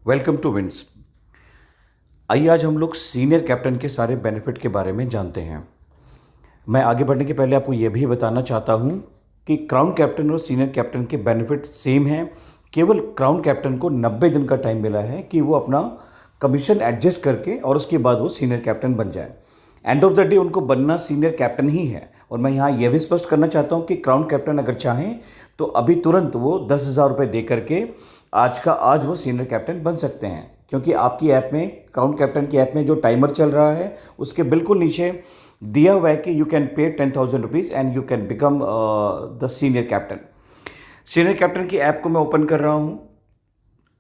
Welcome to wins. आइए आज हम लोग सीनियर कैप्टन के सारे बेनिफिट के बारे में जानते हैं। मैं आगे बढ़ने के पहले आपको यह भी बताना चाहता हूं कि क्राउन कैप्टन और सीनियर कैप्टन के बेनिफिट सेम हैं। केवल क्राउन कैप्टन को 90 दिन का टाइम मिला है कि वो अपना कमीशन एडजस्ट करके और उसके बाद वो सीनियर कैप्टन बन जाए। एंड ऑफ द डे उनको बनना सीनियर कैप्टन ही है। और मैं यहाँ यह भी स्पष्ट करना चाहता हूँ कि क्राउन कैप्टन अगर चाहें तो अभी तुरंत वो 10,000 रुपये दे करके आज का आज वो सीनियर कैप्टन बन सकते हैं, क्योंकि आपकी ऐप में, क्राउन कैप्टन की ऐप में जो टाइमर चल रहा है उसके बिल्कुल नीचे दिया हुआ है कि you can pay 10,000 rupees and you can become the senior captain. Senior captain की ऐप को मैं ओपन कर रहा हूँ।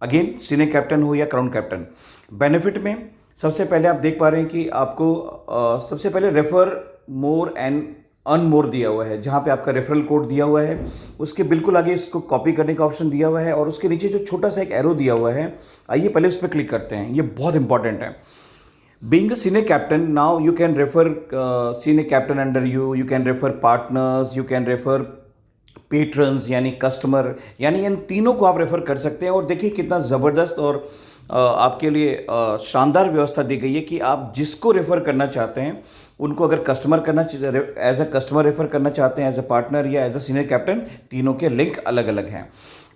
अगेन, सीनियर कैप्टन हो या क्राउन कैप्टन, बेनिफिट में सबसे पहले आप देख पा रहे हैं कि आपको सबसे पहले refer more and earn more दिया हुआ है, जहाँ पे आपका रेफरल कोड दिया हुआ है। उसके बिल्कुल आगे इसको कॉपी करने का ऑप्शन दिया हुआ है और उसके नीचे जो छोटा सा एक एरो दिया हुआ है, आइए पहले उस पर क्लिक करते हैं। ये बहुत इंपॉर्टेंट है। Being a senior captain, now you can refer senior captain under you, you can refer partners, you can refer patrons यानी कस्टमर, यानी इन तीनों को आप रेफर कर सकते हैं। और देखिए कितना ज़बरदस्त और आपके लिए शानदार व्यवस्था दी गई है कि आप जिसको रेफर करना चाहते हैं उनको अगर कस्टमर करना, एज अ कस्टमर रेफर करना चाहते हैं, एज अ पार्टनर या एज अ सीनियर कैप्टन, तीनों के लिंक अलग अलग हैं।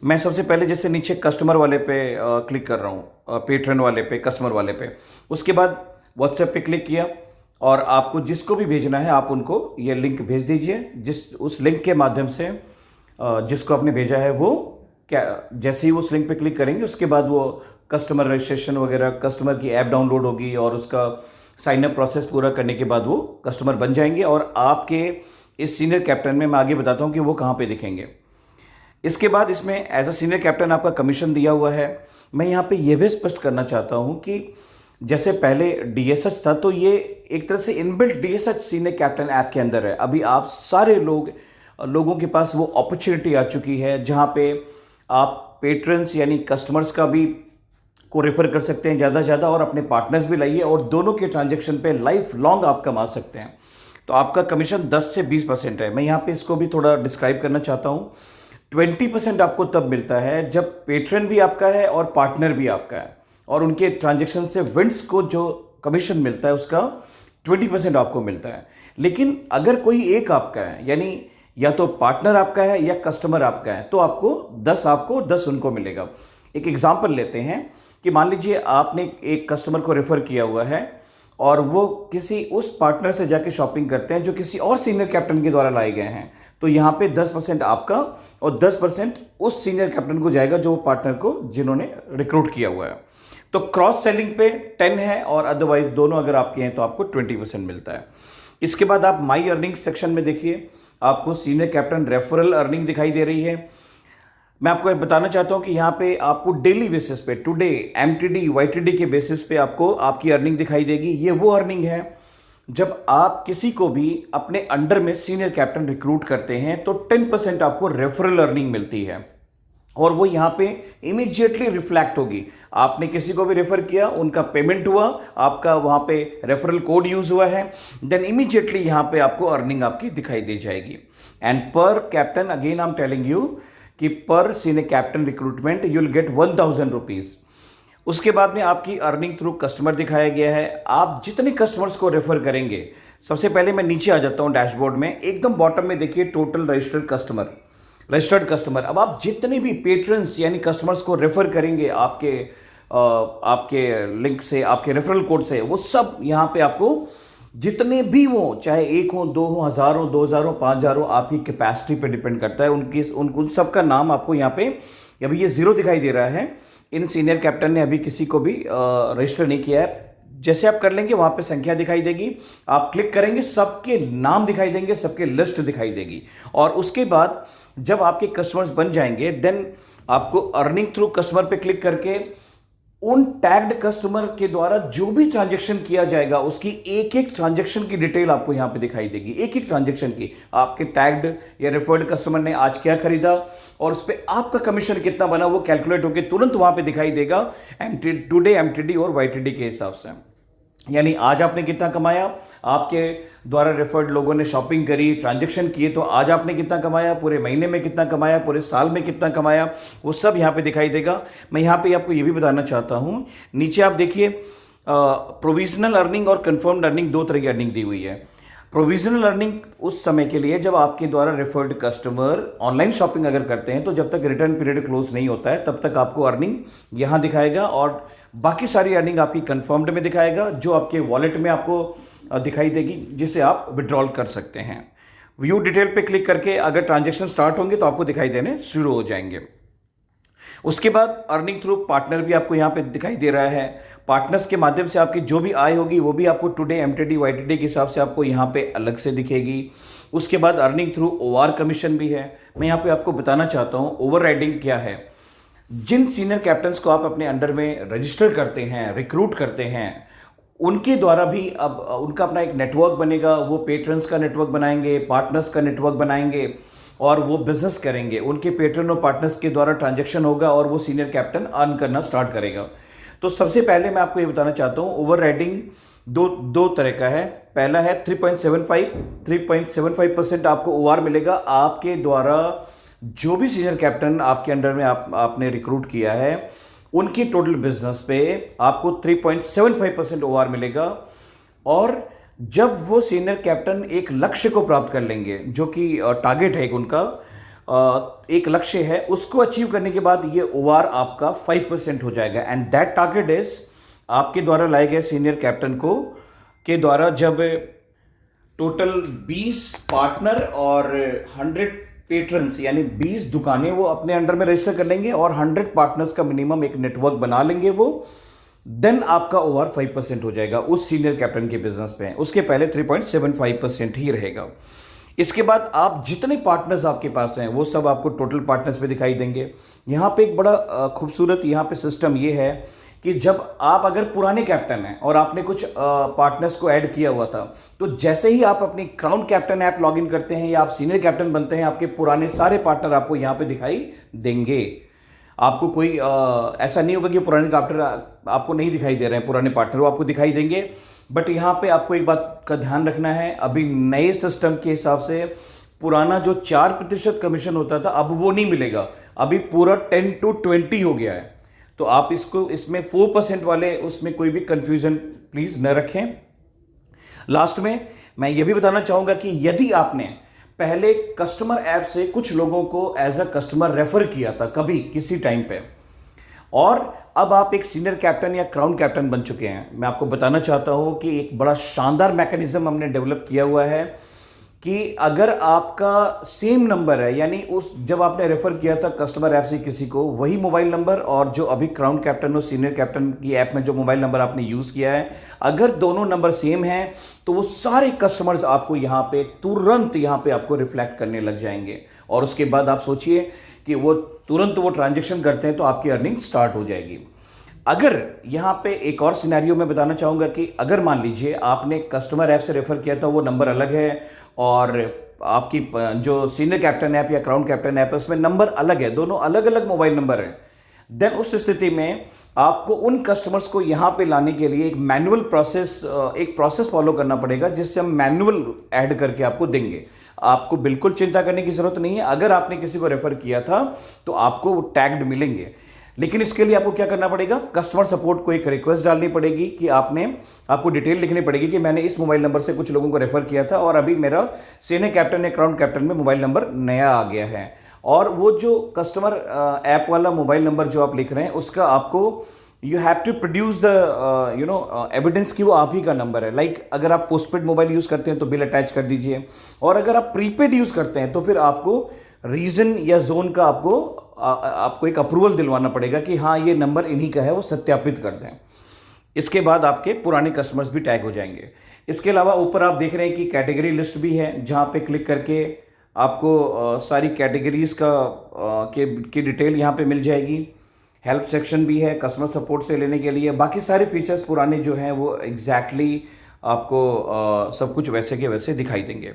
मैं सबसे पहले जैसे नीचे कस्टमर वाले पे क्लिक कर रहा हूँ, पेट्रन वाले पे, कस्टमर वाले पे। उसके बाद व्हाट्सएप पे क्लिक किया और आपको जिसको भी भेजना है आप उनको ये लिंक भेज दीजिए। उस लिंक के माध्यम से जिसको आपने भेजा है वो क्या, जैसे ही उस लिंक पे क्लिक करेंगे उसके बाद वो कस्टमर रजिस्ट्रेशन वगैरह, कस्टमर की ऐप डाउनलोड होगी और उसका साइन अप प्रोसेस पूरा करने के बाद वो कस्टमर बन जाएंगे। और आपके इस सीनियर कैप्टन में मैं आगे बताता हूँ कि वो कहाँ पे दिखेंगे। इसके बाद इसमें एज अ सीनियर कैप्टन आपका कमीशन दिया हुआ है। मैं यहाँ पे ये भी स्पष्ट करना चाहता हूँ कि जैसे पहले डीएसएच था तो ये एक तरह से inbuilt DSH senior captain app के अंदर है। अभी आप सारे लोगों के पास वो अपॉर्चुनिटी आ चुकी है जहाँ पे आप पेट्रन्स यानी कस्टमर्स का भी को रेफर कर सकते हैं ज़्यादा से ज़्यादा, और अपने पार्टनर्स भी लाइए और दोनों के ट्रांजैक्शन पे लाइफ लॉन्ग आप कमा सकते हैं। तो आपका कमीशन 10 से 20% है। मैं यहाँ पे इसको भी थोड़ा डिस्क्राइब करना चाहता हूँ। 20% आपको तब मिलता है जब पेट्रन भी आपका है और पार्टनर भी आपका है, और उनके ट्रांजैक्शन से विंड्स को जो कमीशन मिलता है उसका 20% आपको मिलता है। लेकिन अगर कोई एक आपका है, यानी या तो पार्टनर आपका है या कस्टमर आपका है, तो आपको 10 उनको मिलेगा। एक एग्जांपल लेते हैं कि मान लीजिए आपने एक कस्टमर को रेफर किया हुआ है और वो किसी उस पार्टनर से जाके शॉपिंग करते हैं जो किसी और सीनियर कैप्टन के द्वारा लाए गए हैं, तो यहाँ पे 10% आपका और 10% उस सीनियर कैप्टन को जाएगा जो पार्टनर को जिन्होंने रिक्रूट किया हुआ है। तो क्रॉस सेलिंग पे 10 है और अदरवाइज दोनों अगर आपके हैं तो आपको 20% मिलता है। इसके बाद आप माई अर्निंग सेक्शन में देखिए, आपको सीनियर कैप्टन रेफरल अर्निंग दिखाई दे रही है। मैं आपको बताना चाहता हूं कि यहाँ पे आपको डेली बेसिस पे, टुडे, एमटीडी, वाईटीडी के बेसिस पे आपको आपकी अर्निंग दिखाई देगी। ये वो अर्निंग है जब आप किसी को भी अपने अंडर में सीनियर कैप्टन रिक्रूट करते हैं तो 10% आपको रेफरल अर्निंग मिलती है और वो यहाँ पे इमीडिएटली रिफ्लेक्ट होगी। आपने किसी को भी रेफर किया, उनका पेमेंट हुआ, आपका वहाँ पे रेफरल कोड यूज हुआ है, देन इमीडिएटली यहाँ पे आपको अर्निंग आपकी दिखाई दे जाएगी। एंड पर captain, again I am telling you कि पर senior captain recruitment you will get 1,000 rupees. उसके बाद में आपकी अर्निंग थ्रू कस्टमर दिखाया गया है। आप जितने कस्टमर्स को रेफर करेंगे, सबसे पहले मैं नीचे आ जाता हूँ डैशबोर्ड में, एकदम बॉटम में देखिए टोटल रजिस्टर्ड कस्टमर। अब आप जितने भी पेट्रन्स यानी कस्टमर्स को रेफर करेंगे आपके लिंक से, आपके रेफरल कोड से, वो सब यहाँ पे आपको जितने भी वो, चाहे एक हो, दो हो, 1,000 हो, 2,000 हो, 5,000 हो, आपकी कैपेसिटी पे डिपेंड करता है। उन सब का नाम आपको यहाँ पे, अभी ये 0 दिखाई दे रहा है। इन सीनियर कैप्टन ने अभी किसी को भी रजिस्टर नहीं किया है। जैसे आप कर लेंगे वहाँ पे संख्या दिखाई देगी, आप क्लिक करेंगे सबके नाम दिखाई देंगे, सबके लिस्ट दिखाई देगी। और उसके बाद जब आपके कस्टमर्स बन जाएंगे देन आपको अर्निंग थ्रू कस्टमर पे क्लिक करके उन टैग्ड कस्टमर के द्वारा जो भी ट्रांजैक्शन किया जाएगा उसकी एक एक ट्रांजैक्शन की डिटेल आपको यहां पे दिखाई देगी। एक एक ट्रांजैक्शन की, आपके टैग्ड या रेफर्ड कस्टमर ने आज क्या खरीदा और उस पर आपका कमीशन कितना बना, वो कैलकुलेट होकर तुरंत वहां पे दिखाई देगा टुडे, एमटीडी और वाईटीडी के हिसाब से। यानी आज आपने कितना कमाया, आपके द्वारा रेफर्ड लोगों ने शॉपिंग करी, ट्रांजैक्शन किए, तो आज आपने कितना कमाया, पूरे महीने में कितना कमाया, पूरे साल में कितना कमाया, वो सब यहाँ पे दिखाई देगा। मैं यहाँ पे आपको ये भी बताना चाहता हूँ, नीचे आप देखिए प्रोविजनल अर्निंग और कंफर्म्ड अर्निंग, दो तरह की अर्निंग दी हुई है। प्रोविजनल अर्निंग उस समय के लिए जब आपके द्वारा रेफर्ड कस्टमर ऑनलाइन शॉपिंग अगर करते हैं, तो जब तक रिटर्न पीरियड क्लोज नहीं होता है तब तक आपको अर्निंग यहाँ दिखाएगा, और बाकी सारी अर्निंग आपकी कंफर्म्ड में दिखाएगा, जो आपके वॉलेट में आपको दिखाई देगी, जिसे आप विड्रॉल कर सकते हैं। व्यू डिटेल पे क्लिक करके अगर ट्रांजेक्शन स्टार्ट होंगे तो आपको दिखाई देने शुरू हो जाएंगे। उसके बाद अर्निंग थ्रू पार्टनर भी आपको यहाँ पे दिखाई दे रहा है। पार्टनर्स के माध्यम से आपकी जो भी आय होगी वो भी आपको टुडे एमटीडी वाईटीडी के हिसाब से आपको यहाँ पे अलग से दिखेगी। उसके बाद अर्निंग थ्रू ओआर कमीशन भी है। मैं यहाँ पे आपको बताना चाहता हूँ ओवर राइडिंग क्या है। जिन सीनियर कैप्टन्स को आप अपने अंडर में रजिस्टर करते हैं, रिक्रूट करते हैं, उनके द्वारा भी अब उनका अपना एक नेटवर्क बनेगा। वो पेट्रन्स का नेटवर्क बनाएंगे, पार्टनर्स का नेटवर्क बनाएंगे, और वो बिजनेस करेंगे। उनके पेट्रन और पार्टनर्स के द्वारा ट्रांजैक्शन होगा और वो सीनियर कैप्टन अर्न करना स्टार्ट करेगा। तो सबसे पहले मैं आपको ये बताना चाहता हूँ, ओवर राइडिंग दो तरह का है। पहला है 3.75% आपको ओआर मिलेगा। आपके द्वारा जो भी सीनियर कैप्टन आपके अंडर में आपने रिक्रूट किया है, उनकी टोटल बिजनेस पे आपको 3.75% ओआर मिलेगा। और जब वो सीनियर कैप्टन एक लक्ष्य को प्राप्त कर लेंगे, जो कि टारगेट है एक उनका, एक लक्ष्य है, उसको अचीव करने के बाद ये ओआर आपका 5% हो जाएगा। एंड दैट टारगेट इज आपके द्वारा लाए गए सीनियर कैप्टन को के द्वारा जब टोटल 20 पार्टनर और 100 पेट्रन्स यानी 20 दुकानें वो अपने अंडर में रजिस्टर कर लेंगे और 100 पार्टनर्स का मिनिमम एक नेटवर्क बना लेंगे वो, देन आपका ओवर 5% हो जाएगा उस सीनियर कैप्टन के बिजनेस पे। उसके पहले 3.75% ही रहेगा। इसके बाद आप जितने पार्टनर्स आपके पास हैं वो सब आपको टोटल पार्टनर्स पे दिखाई देंगे। यहाँ पे एक बड़ा खूबसूरत यहाँ पे सिस्टम ये है कि जब आप अगर पुराने कैप्टन हैं और आपने कुछ पार्टनर्स को ऐड किया हुआ था, तो जैसे ही आप अपनी क्राउन कैप्टन ऐप लॉगिन करते हैं या आप सीनियर कैप्टन बनते हैं, आपके पुराने सारे पार्टनर आपको यहाँ पे दिखाई देंगे। आपको कोई ऐसा नहीं होगा कि पुराने कैप्टन आपको नहीं दिखाई दे रहे हैं, पुराने पार्टनर वो आपको दिखाई देंगे। बट यहाँ पे आपको एक बात का ध्यान रखना है, अभी नए सिस्टम के हिसाब से पुराना जो 4% कमीशन होता था अब वो नहीं मिलेगा, अभी पूरा 10 to 20 हो गया है। तो आप इसमें 4% वाले उसमें कोई भी कंफ्यूजन प्लीज न रखें। लास्ट में मैं ये भी बताना चाहूंगा कि यदि आपने पहले कस्टमर ऐप से कुछ लोगों को एज अ कस्टमर रेफर किया था कभी किसी टाइम पे, और अब आप एक सीनियर कैप्टन या क्राउन कैप्टन बन चुके हैं, मैं आपको बताना चाहता हूं कि एक बड़ा शानदार मैकेनिज्म हमने डेवलप किया हुआ है कि अगर आपका सेम नंबर है, यानी उस जब आपने रेफर किया था कस्टमर ऐप से किसी को, वही मोबाइल नंबर और जो अभी क्राउन कैप्टन और सीनियर कैप्टन की ऐप में जो मोबाइल नंबर आपने यूज़ किया है, अगर दोनों नंबर सेम हैं तो वो सारे कस्टमर्स आपको यहाँ पे तुरंत यहाँ पे आपको रिफ्लेक्ट करने लग जाएंगे। और उसके बाद आप सोचिए कि वो तुरंत वो ट्रांजेक्शन करते हैं तो आपकी अर्निंग स्टार्ट हो जाएगी। अगर यहाँ पे एक और सिनेरियो मैं बताना चाहूँगा कि अगर मान लीजिए आपने कस्टमर ऐप से रेफर किया था, वो नंबर अलग है और आपकी जो सीनियर कैप्टन ऐप या क्राउन कैप्टन ऐप है उसमें नंबर अलग है, दोनों अलग अलग मोबाइल नंबर हैं, देन उस स्थिति में आपको उन कस्टमर्स को यहाँ पे लाने के लिए एक मैनुअल प्रोसेस एक प्रोसेस फॉलो करना पड़ेगा, जिससे हम मैनुअल ऐड करके आपको देंगे। आपको बिल्कुल चिंता करने की जरूरत नहीं है। अगर आपने किसी को रेफर किया था तो आपको वो टैग्ड मिलेंगे, लेकिन इसके लिए आपको क्या करना पड़ेगा, कस्टमर सपोर्ट को एक रिक्वेस्ट डालनी पड़ेगी कि आपको डिटेल लिखनी पड़ेगी कि मैंने इस मोबाइल नंबर से कुछ लोगों को रेफर किया था और अभी मेरा सीनियर कैप्टन या क्राउन कैप्टन में मोबाइल नंबर नया आ गया है। और वो जो कस्टमर ऐप वाला मोबाइल नंबर जो आप लिख रहे हैं उसका आपको you have to produce the evidence कि वो आप ही का नंबर है। लाइक अगर आप पोस्टपेड मोबाइल यूज़ करते हैं तो बिल अटैच कर दीजिए, और अगर आप प्रीपेड यूज़ करते हैं तो फिर आपको रीजन या जोन का आपको एक अप्रूवल दिलवाना पड़ेगा कि हाँ ये नंबर इन्हीं का है, वो सत्यापित कर दें। इसके बाद आपके पुराने कस्टमर्स भी टैग हो जाएंगे। इसके अलावा ऊपर आप देख रहे हैं कि कैटेगरी लिस्ट भी है, जहाँ पे क्लिक करके आपको सारी कैटेगरीज की डिटेल यहाँ पे मिल जाएगी। हेल्प सेक्शन भी है कस्टमर सपोर्ट से लेने के लिए। बाकी सारे फीचर्स पुराने जो हैं वो एग्जैक्टली आपको सब कुछ वैसे के वैसे दिखाई देंगे।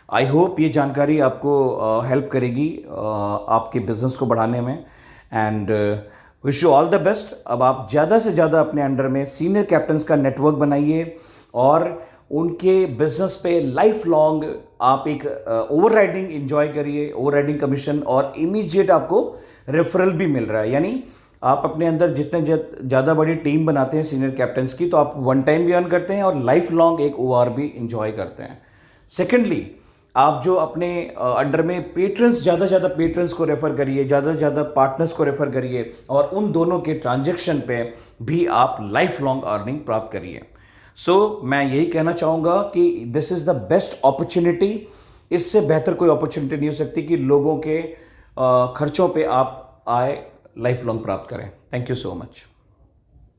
आई होप ये जानकारी आपको हेल्प करेगी आपके बिज़नेस को बढ़ाने में। And wish you all the best. अब आप ज़्यादा से ज़्यादा अपने अंडर में सीनियर कैप्टन्स का नेटवर्क बनाइए और उनके बिजनेस पे लाइफ लॉन्ग आप एक ओवर राइडिंग इंजॉय करिए, ओवर राइडिंग कमीशन और इमीडिएट आपको रेफरल भी मिल रहा है। यानी आप अपने अंदर जितने ज़्यादा बड़ी टीम बनाते हैं सीनियर कैप्टन्स की, तो आप वन टाइम भी अर्न करते हैं और लाइफ लॉन्ग एक ओआर भी इंजॉय करते हैं। सेकेंडली, आप जो अपने अंडर में पेट्रन्स, ज़्यादा से ज़्यादा पेट्रन्स को रेफ़र करिए, ज़्यादा से ज़्यादा पार्टनर्स को रेफ़र करिए और उन दोनों के ट्रांजैक्शन पे भी आप लाइफ लॉन्ग अर्निंग प्राप्त करिए। सो मैं यही कहना चाहूँगा कि this is the best opportunity. इससे बेहतर कोई अपॉर्चुनिटी नहीं हो सकती कि लोगों के खर्चों पे आप आय लाइफ लॉन्ग प्राप्त करें। Thank you so much.